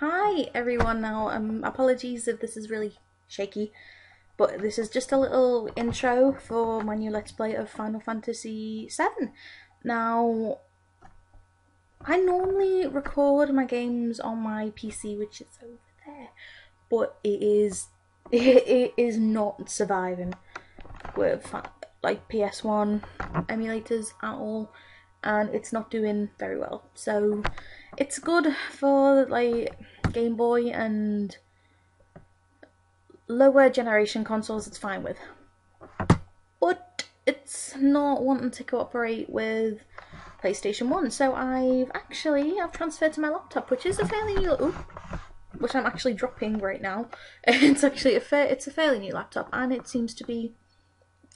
Hi everyone. Now, apologies if this is really shaky, but this is just a little intro for my new Let's Play of Final Fantasy VII. Now, I normally record my games on my PC, which is over there, but it is not surviving with like PS1 emulators at all, and it's not doing very well. So it's good for like Game Boy and lower generation consoles. It's fine with, but it's not wanting to cooperate with PlayStation 1. So I've transferred to my laptop, which is a fairly new, which I'm actually dropping right now. It's actually it's a fairly new laptop, and it seems to be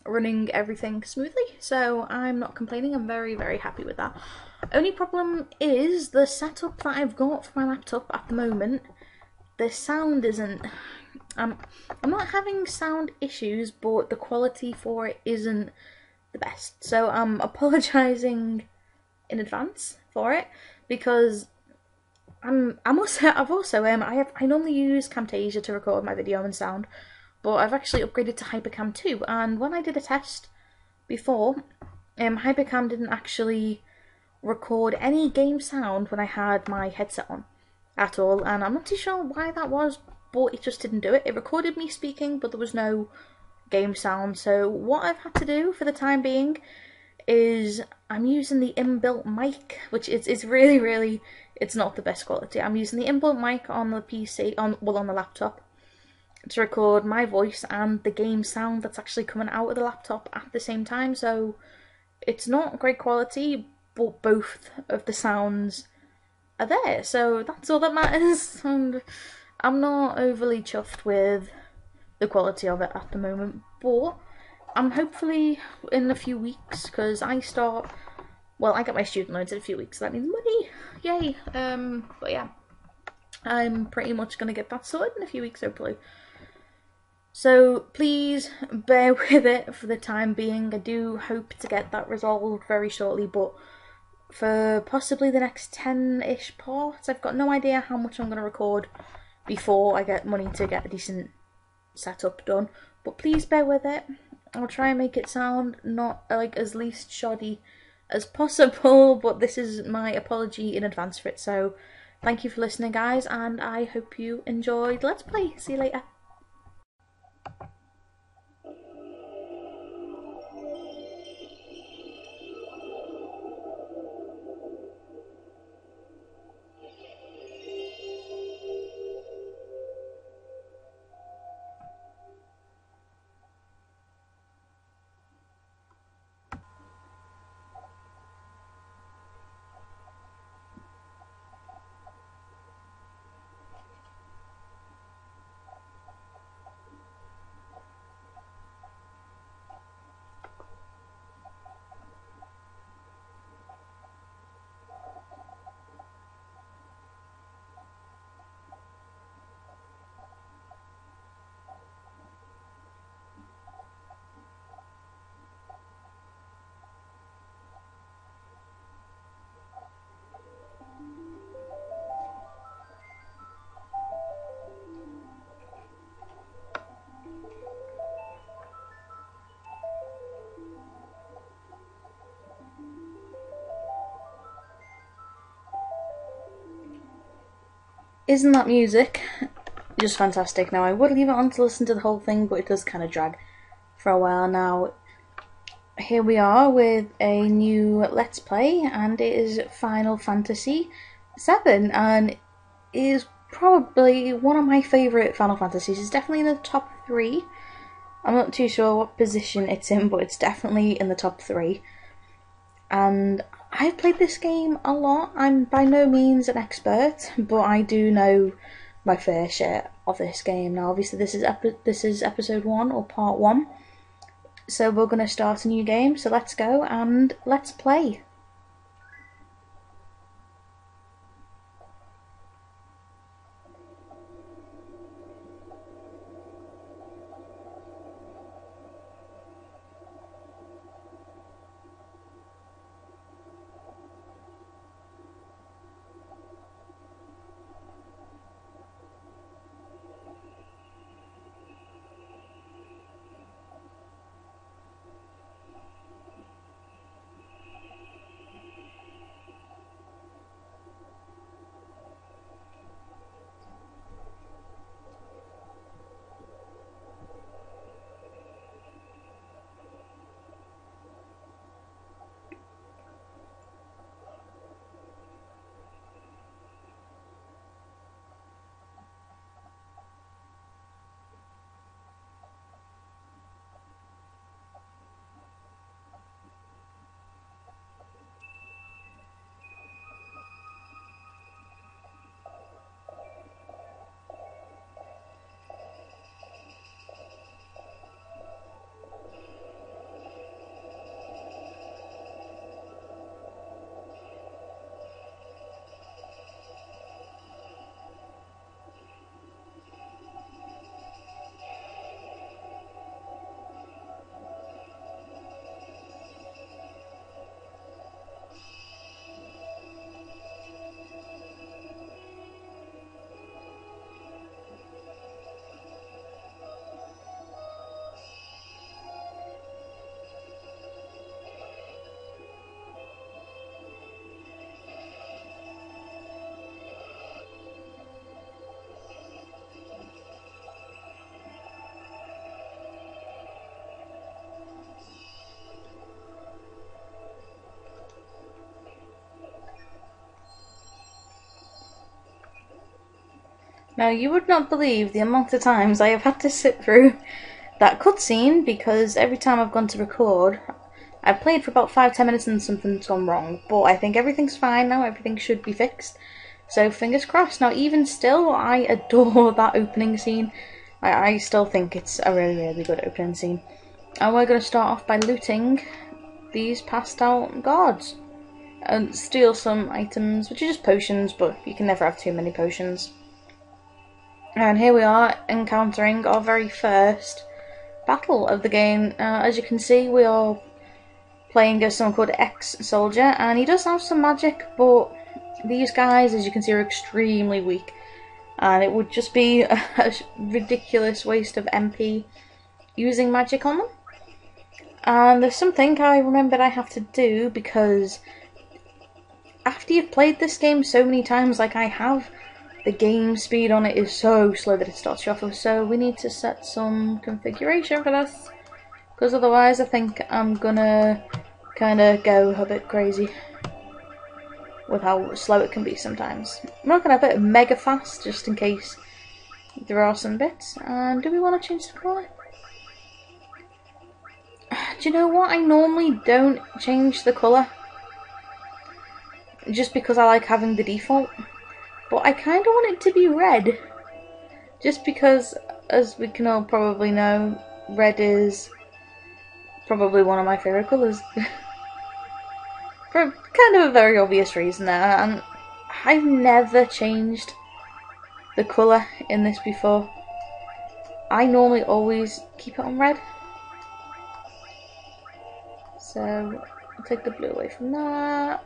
running everything smoothly, so I'm not complaining. I'm very, very happy with that. Only problem is the setup that I've got for my laptop at the moment. The sound isn't. I'm not having sound issues, but the quality for it isn't the best. So I'm apologising in advance for it, because I normally use Camtasia to record my video and sound, but I've actually upgraded to Hypercam 2, and when I did a test before, Hypercam didn't actually record any game sound when I had my headset on at all, and I'm not too sure why that was, but it just didn't do it. It recorded me speaking, but there was no game sound. So what I've had to do for the time being is I'm using the inbuilt mic, which is really, really, it's not the best quality. I'm using the inbuilt mic on the PC, on the laptop, to record my voice and the game sound that's actually coming out of the laptop at the same time. So it's not great quality, but both of the sounds are there, so that's all that matters. And I'm not overly chuffed with the quality of it at the moment, but I'm hopefully in a few weeks, because I get my student loans in a few weeks, so that means money, yay. But yeah, I'm pretty much gonna get that sorted in a few weeks, hopefully. So please bear with it for the time being. I do hope to get that resolved very shortly, but for possibly the next 10-ish parts, I've got no idea how much I'm going to record before I get money to get a decent setup done. But please bear with it. I'll try and make it sound not like as least shoddy as possible, but this is my apology in advance for it. So thank you for listening, guys, and I hope you enjoyed Let's Play. See you later. Isn't that music just fantastic? Now, I would leave it on to listen to the whole thing, but it does kind of drag for a while. Now, here we are with a new Let's Play, and it is Final Fantasy VII, and it is probably one of my favourite Final Fantasies. It's definitely in the top 3. I'm not too sure what position it's in, but it's definitely in the top 3. And I've played this game a lot. I'm by no means an expert, but I do know my fair share of this game. Now, obviously, this is episode 1, or part 1. So we're going to start a new game, so let's go and let's play. Now, you would not believe the amount of times I have had to sit through that cutscene, because every time I've gone to record, I've played for about 5-10 minutes and something's gone wrong. But I think everything's fine now, everything should be fixed. So fingers crossed. Now, even still, I adore that opening scene. I still think it's a really, really good opening scene. And we're going to start off by looting these passed out guards. And steal some items, which are just potions, but you can never have too many potions. And here we are, encountering our very first battle of the game. As you can see, we are playing as someone called X-Soldier, and he does have some magic, but these guys, as you can see, are extremely weak. And it would just be a ridiculous waste of MP using magic on them. And there's something I remembered I have to do, because after you've played this game so many times like I have, the game speed on it is so slow that it starts you off. So we need to set some configuration for this, because otherwise I think I'm gonna kind of go a bit crazy with how slow it can be sometimes. I'm not gonna have it mega fast just in case there are some bits. And do we want to change the colour? Do you know what? I normally don't change the colour, just because I like having the default. But I kind of want it to be red, just because, as we can all probably know, red is probably one of my favourite colours. For kind of a very obvious reason there, and I've never changed the colour in this before. I normally always keep it on red. So, I'll take the blue away from that.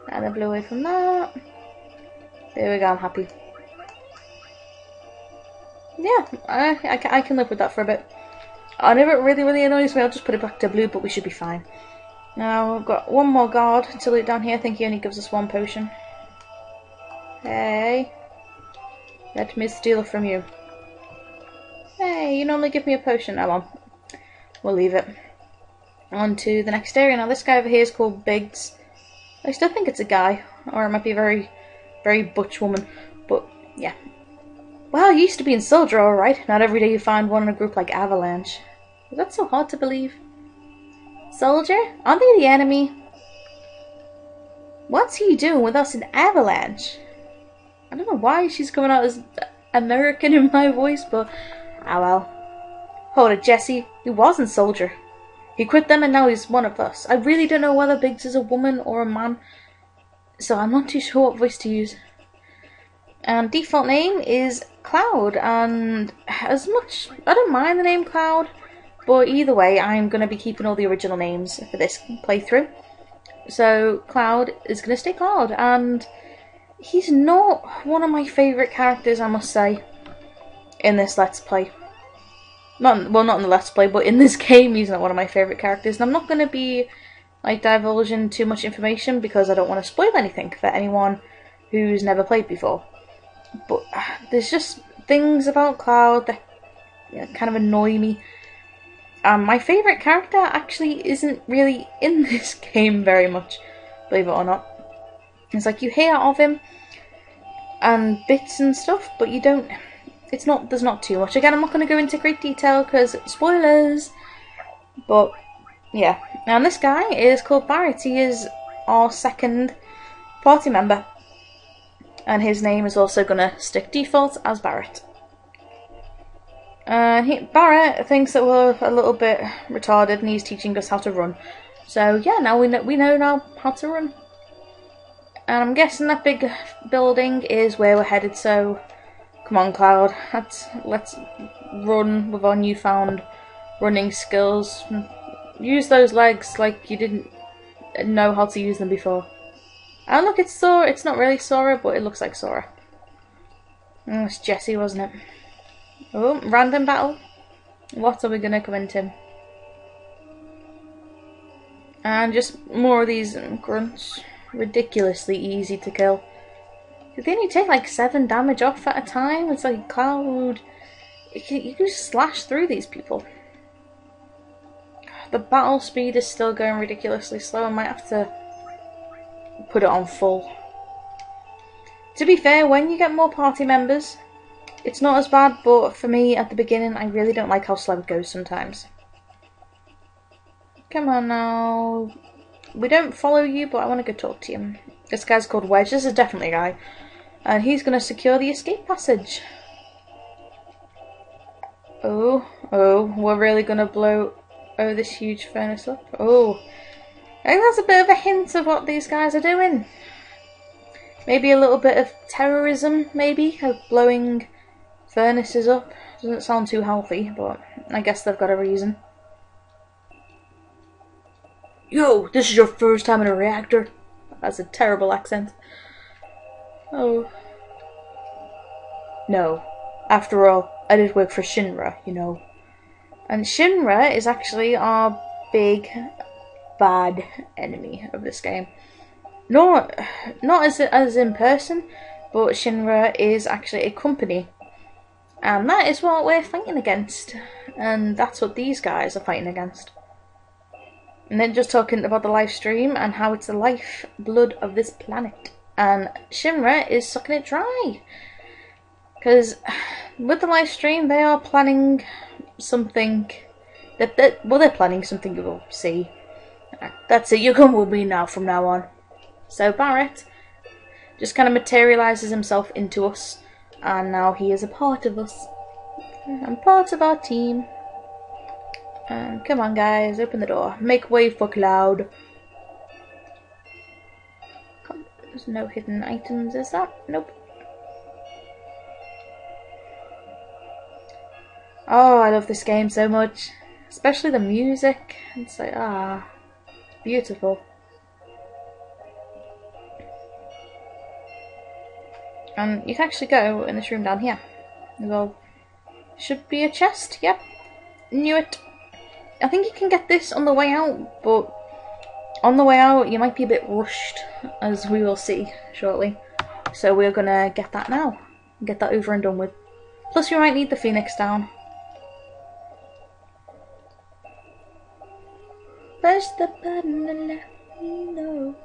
And the blue away from that. There we go, I'm happy. Yeah, I can live with that for a bit. And if it really annoys me, I'll just put it back to blue, but we should be fine. Now, we've got one more guard to loot down here. I think he only gives us one potion. Hey. Let me steal from you. Hey, you normally give me a potion. Oh well. We'll leave it. On to the next area. Now, this guy over here is called Biggs. I still think it's a guy, or it might be a very butch woman, but yeah. Wow, you used to be in Soldier, alright. Not every day you find one in a group like Avalanche. Is that so hard to believe? Soldier? Aren't they the enemy? What's he doing with us in Avalanche? I don't know why she's coming out as American in my voice, but ah well. Hold it, Jesse. He wasn't Soldier. He quit them and now he's one of us. I really don't know whether Biggs is a woman or a man, so I'm not too sure what voice to use. And default name is Cloud, and as much, I don't mind the name Cloud, but either way I'm going to be keeping all the original names for this playthrough. So Cloud is going to stay Cloud, and he's not one of my favourite characters, I must say, in this Let's Play. Not in the Let's Play, but in this game he's not one of my favourite characters. And I'm not going to be like divulging too much information because I don't want to spoil anything for anyone who's never played before. But there's just things about Cloud that kind of annoy me. My favourite character actually isn't really in this game very much, believe it or not. It's like you hear of him and bits and stuff, but you don't... there's not too much. Again, I'm not going to go into great detail because spoilers. But yeah, and this guy is called Barrett. He is our second party member, and his name is also going to stick default as Barrett. And Barrett thinks that we're a little bit retarded, and he's teaching us how to run. So yeah, now we know now how to run. And I'm guessing that big building is where we're headed. So. Come on, Cloud. Let's run with our newfound running skills. Use those legs like you didn't know how to use them before. And look, it's Sora. It's not really Sora, but it looks like Sora. It's Jesse, wasn't it? Oh, random battle. What are we going to come into? And just more of these grunts. Ridiculously easy to kill. They only take like 7 damage off at a time. It's like Cloud. You can just slash through these people. The battle speed is still going ridiculously slow. I might have to put it on full. To be fair, when you get more party members, it's not as bad, but for me, at the beginning, I really don't like how slow it goes sometimes. Come on now. We don't follow you, but I want to go talk to you. This guy's called Wedge. This is definitely a guy. And he's going to secure the escape passage. Oh, we're really going to blow this huge furnace up. Oh, I think that's a bit of a hint of what these guys are doing. Maybe a little bit of terrorism, maybe, of blowing furnaces up. Doesn't sound too healthy, but I guess they've got a reason. Yo, this is your first time in a reactor? That's a terrible accent. Oh. No. After all, I did work for Shinra, you know. And Shinra is actually our big, bad enemy of this game. Not as in person, but Shinra is actually a company. And that is what we're fighting against. And that's what these guys are fighting against. And then just talking about the live stream and how it's the lifeblood of this planet. And Shinra is sucking it dry. Because with the live stream, they are planning something they're planning something you will see. That's it, you come with me now from now on. So Barrett just kind of materialises himself into us. And now he is a part of us. And part of our team. And come on guys, open the door. Make way for Cloud. There's no hidden items, is that? Nope. Oh, I love this game so much. Especially the music. It's like, it's beautiful. And you can actually go in this room down here. Well, should be a chest, yep. Knew it. I think you can get this on the way out, but on the way out you might be a bit rushed, as we will see shortly. So we're gonna get that now. Get that over and done with. Plus you might need the Phoenix down. Push the button and let me know.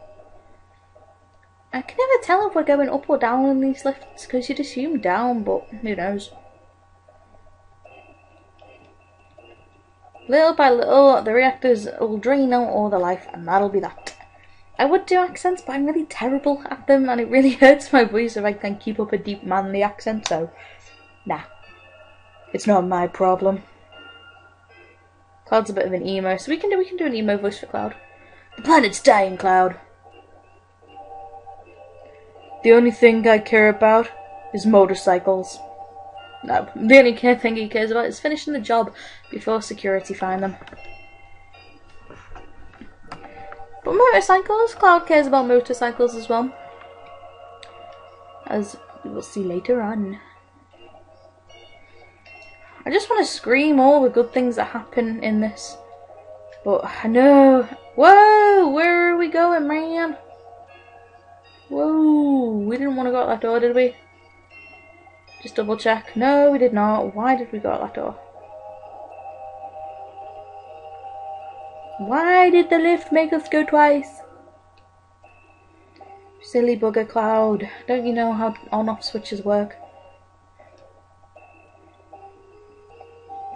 I can never tell if we're going up or down in these lifts, because you'd assume down, but who knows. Little by little, the reactors will drain out all the life, and that'll be that. I would do accents, but I'm really terrible at them, and it really hurts my voice if I can't keep up a deep manly accent, so nah. It's not my problem. Cloud's a bit of an emo, so we can do an emo voice for Cloud. The planet's dying, Cloud. The only thing I care about is motorcycles. No, the only thing he cares about is finishing the job before security find them. But motorcycles, Cloud cares about motorcycles as well. As we will see later on. I just want to scream all the good things that happen in this. But I know. Whoa! Where are we going, man? Whoa! We didn't want to go out that door, did we? Just double check. No, we did not. Why did we go out that door? Why did the lift make us go twice? Silly bugger, Cloud. Don't you know how on-off switches work?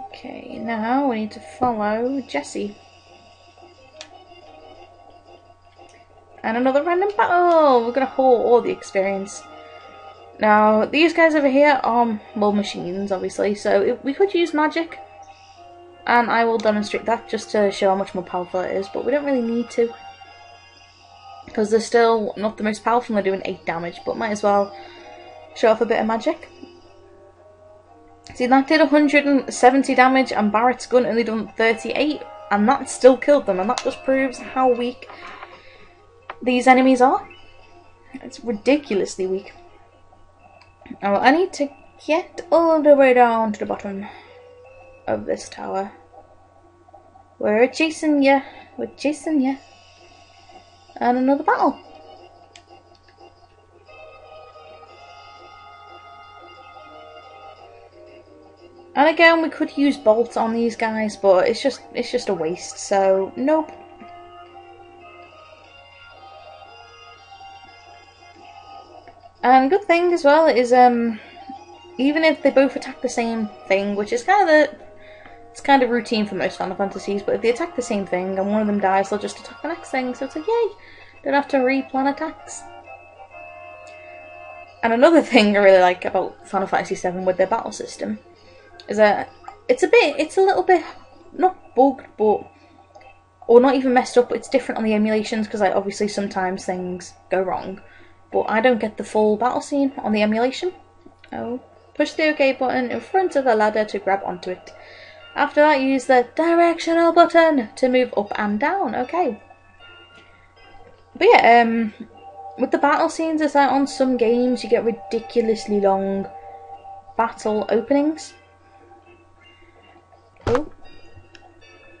Okay, now we need to follow Jessie. And another random battle! We're gonna haul all the experience. Now, these guys over here are, well, machines, obviously, so we could use magic. And I will demonstrate that just to show how much more powerful it is, but we don't really need to. Because they're still not the most powerful, they're doing 8 damage, but might as well show off a bit of magic. See, that did 170 damage, and Barrett's gun only done 38, and that still killed them, and that just proves how weak these enemies are. It's ridiculously weak. Oh, I need to get all the way down to the bottom of this tower. We're chasing ya. We're chasing ya. And another battle. And again, we could use bolts on these guys, but it's just a waste. So nope. And good thing as well is even if they both attack the same thing, which is kind of routine for most Final Fantasies, but if they attack the same thing and one of them dies, they'll just attack the next thing. So it's like, yay! Don't have to replan attacks. And another thing I really like about Final Fantasy VII with their battle system is that it's a little bit, not bugged, or not even messed up, but it's different on the emulations, because like, obviously sometimes things go wrong. But I don't get the full battle scene on the emulation. Oh. Push the OK button in front of the ladder to grab onto it. After that, use the directional button to move up and down. Okay. But yeah, with the battle scenes, it's like on some games you get ridiculously long battle openings. Oh.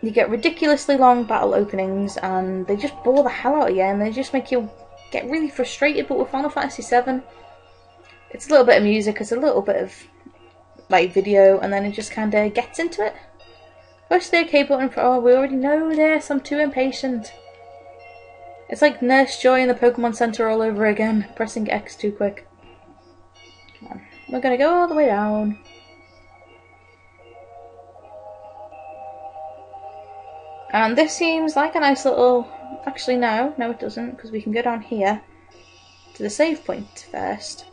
You get ridiculously long battle openings and they just bore the hell out of you and they just make you get really frustrated. But with Final Fantasy VII, it's a little bit of music, it's a little bit of like video, and then it just kind of gets into it. Push the OK button for, oh, we already know this, I'm too impatient. It's like Nurse Joy in the Pokemon Center all over again, pressing X too quick. Come on. We're gonna go all the way down. And this seems like a nice little... Actually no it doesn't, because we can go down here to the save point first.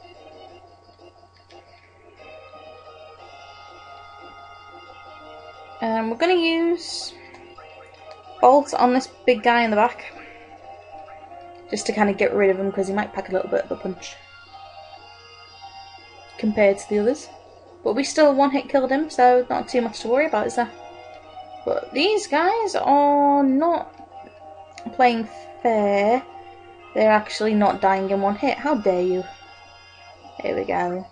We're going to use bolts on this big guy in the back, just to kind of get rid of him, because he might pack a little bit of a punch compared to the others. But we still one-hit killed him, so not too much to worry about, is there? But these guys are not playing fair. They're actually not dying in one hit. How dare you? Here we go.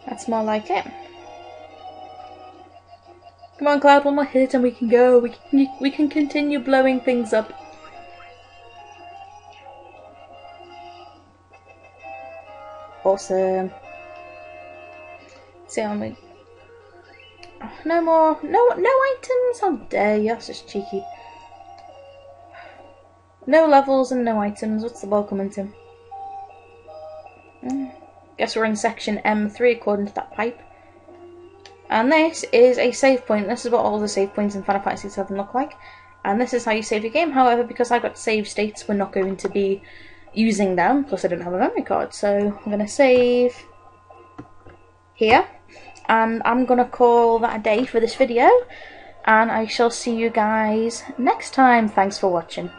That's more like it. Come on, Cloud, one more hit and we can go. We can continue blowing things up. Awesome. See how we... Oh, no more. No items. How dare you? That's just cheeky. No levels and no items. What's the ball coming to? Guess we're in section M3 according to that pipe. And this is a save point. This is what all the save points in Final Fantasy VII look like. And this is how you save your game. However, because I've got save states, we're not going to be using them. Plus, I don't have a memory card. So, I'm going to save here. And I'm going to call that a day for this video. And I shall see you guys next time. Thanks for watching.